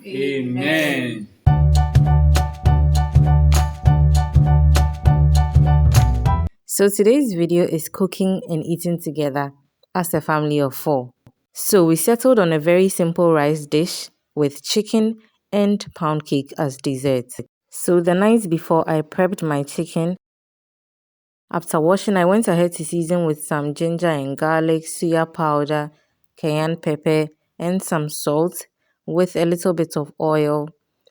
Amen. So today's video is cooking and eating together as a family of 4. So we settled on a very simple rice dish with chicken and pound cake as dessert. So the night before, I prepped my chicken. After washing, I went ahead to season with some ginger and garlic, suya powder, cayenne pepper, and some salt with a little bit of oil.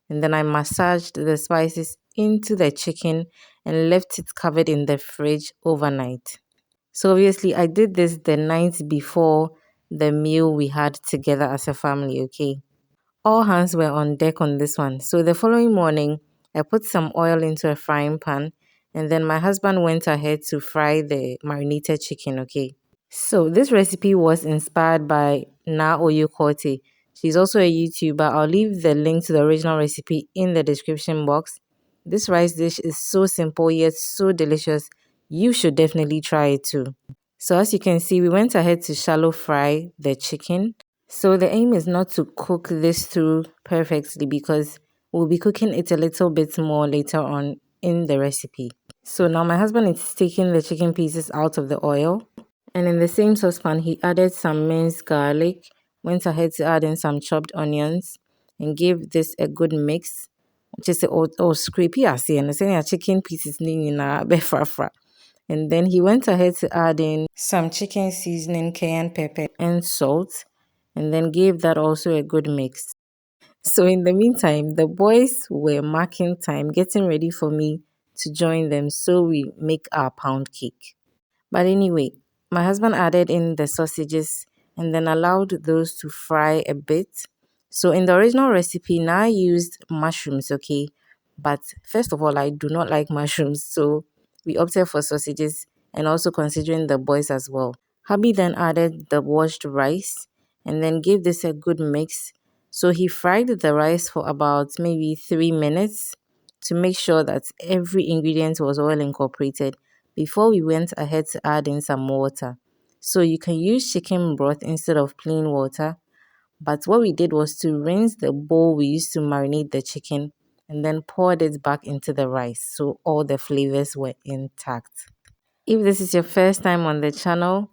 And then I massaged the spices into the chicken and left it covered in the fridge overnight. So obviously, I did this the night before the meal we had together as a family, okay? All hands were on deck on this one. So the following morning, I put some oil into a frying pan and then my husband went ahead to fry the marinated chicken, okay? So this recipe was inspired by Na Oyokote. She's also a YouTuber. I'll leave the link to the original recipe in the description box. This rice dish is so simple yet so delicious. You should definitely try it too. So as you can see, we went ahead to shallow fry the chicken. So the aim is not to cook this through perfectly because we'll be cooking it a little bit more later on in the recipe. So now my husband is taking the chicken pieces out of the oil. And in the same saucepan, he added some minced garlic, went ahead to add in some chopped onions, and gave this a good mix. Just scrapey as and saying chicken pieces na befrafra. And then he went ahead to add in some chicken seasoning, cayenne pepper, and salt, and then gave that also a good mix. So in the meantime, the boys were marking time, getting ready for me to join them so we make our pound cake. But anyway, my husband added in the sausages and then allowed those to fry a bit. So in the original recipe, now I used mushrooms, okay? But first of all, I do not like mushrooms, so we opted for sausages and also considering the boys as well. Hubby then added the washed rice and then gave this a good mix. So he fried the rice for about maybe 3 minutes to make sure that every ingredient was well incorporated before we went ahead to add in some water. So you can use chicken broth instead of plain water. But what we did was to rinse the bowl we used to marinate the chicken and then poured it back into the rice so all the flavors were intact. If this is your first time on the channel,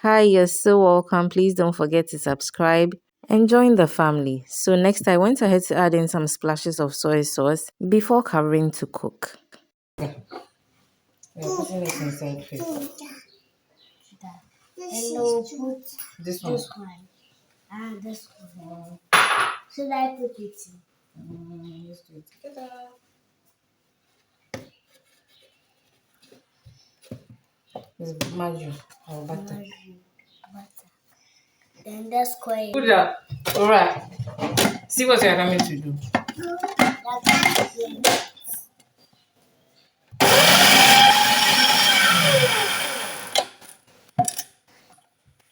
hi, you're so welcome. Please don't forget to subscribe and join the family. So next I went ahead to add in some splashes of soy sauce before covering to cook. We're putting it inside first. And we'll put This one. this one. This one. Should I put it in? Let's do it together. It's margarine or butter. Butter. Then that's quite. Put that. Alright. See what you're coming to do.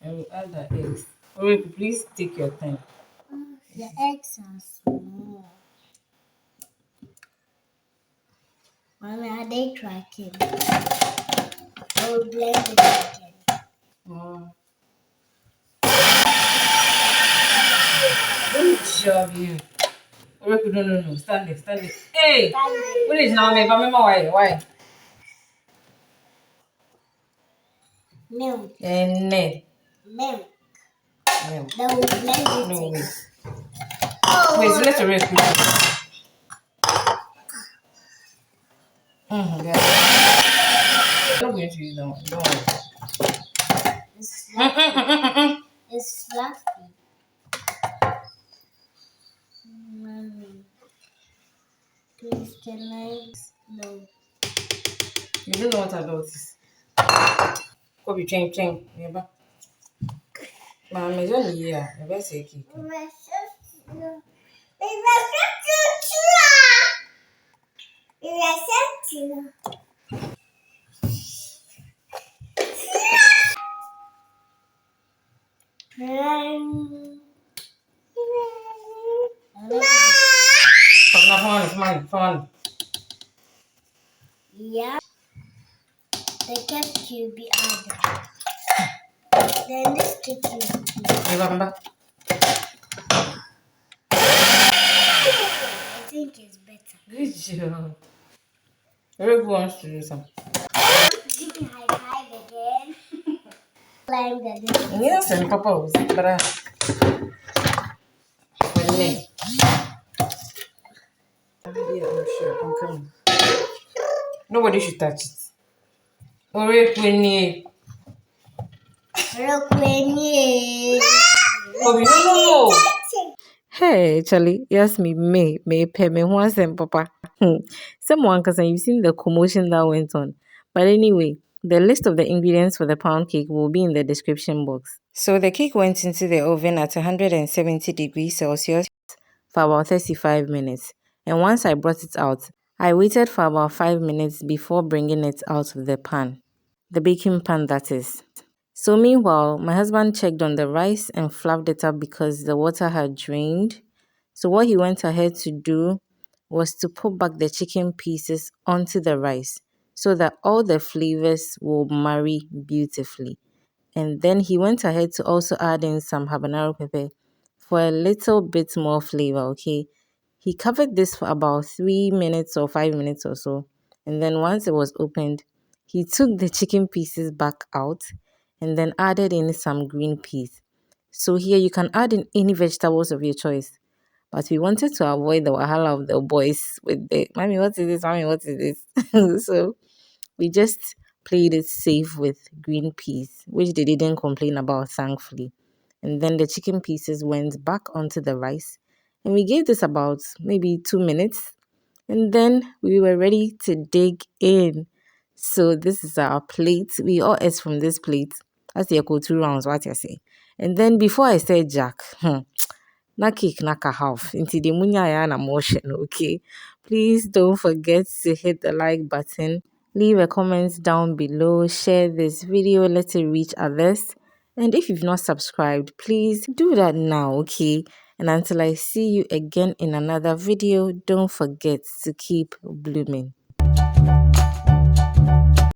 And we add the eggs. Alright, please take your time. The eggs are small. Mommy, are they cracking? I will blend it again. Good job, you. Alright, no. Stand there. Hey! What is now? Remember why? Milk. And Milk. milk. Then we'll blend it No, again. wait. Wait, so let's already cook it. Yeah. I'm not going to use that one. Don't worry. It's fluffy. Mommy, please can I? No. You don't know what adult is. Kobe, change. Remember? Mama, it's only here. I better say cake. Fun. Yeah. The ketchup will be added. Then this chicken. Remember? think it's better. Good job. Who wants to do some? Give me high five again. Climb the Yes, and Papa was brave. Yeah, I'm sure. I'm coming. Nobody should touch it. Ore kwenye. Roquenier. Obi, no, no, no. Hey, Charlie, yes, me, pay me once and papa. Someone, because you've seen the commotion that went on. But anyway, the list of the ingredients for the pound cake will be in the description box. So the cake went into the oven at 170 degrees Celsius for about 35 minutes. And once I brought it out, I waited for about 5 minutes before bringing it out of the pan. The baking pan, that is. So meanwhile, my husband checked on the rice and fluffed it up because the water had drained. So what he went ahead to do was to put back the chicken pieces onto the rice so that all the flavors will marry beautifully. And then he went ahead to also add in some habanero pepper for a little bit more flavor, okay? He covered this for about 3 minutes or 5 minutes or so. And then once it was opened, he took the chicken pieces back out and then added in some green peas. So here you can add in any vegetables of your choice. But we wanted to avoid the wahala of the boys with the mommy, what is this? Mommy, what is this? So we just played it safe with green peas, which they didn't complain about, thankfully. And then the chicken pieces went back onto the rice. And we gave this about maybe 2 minutes. And then we were ready to dig in. So this is our plate. We all ate from this plate. That's the go 2 rounds, what you say. And then before I said Jack, na cake na ka half. Into the munya ya na motion, okay? Please don't forget to hit the like button. Leave a comment down below. Share this video. Let it reach others. And if you've not subscribed, please do that now, okay? And until I see you again in another video, don't forget to keep blooming.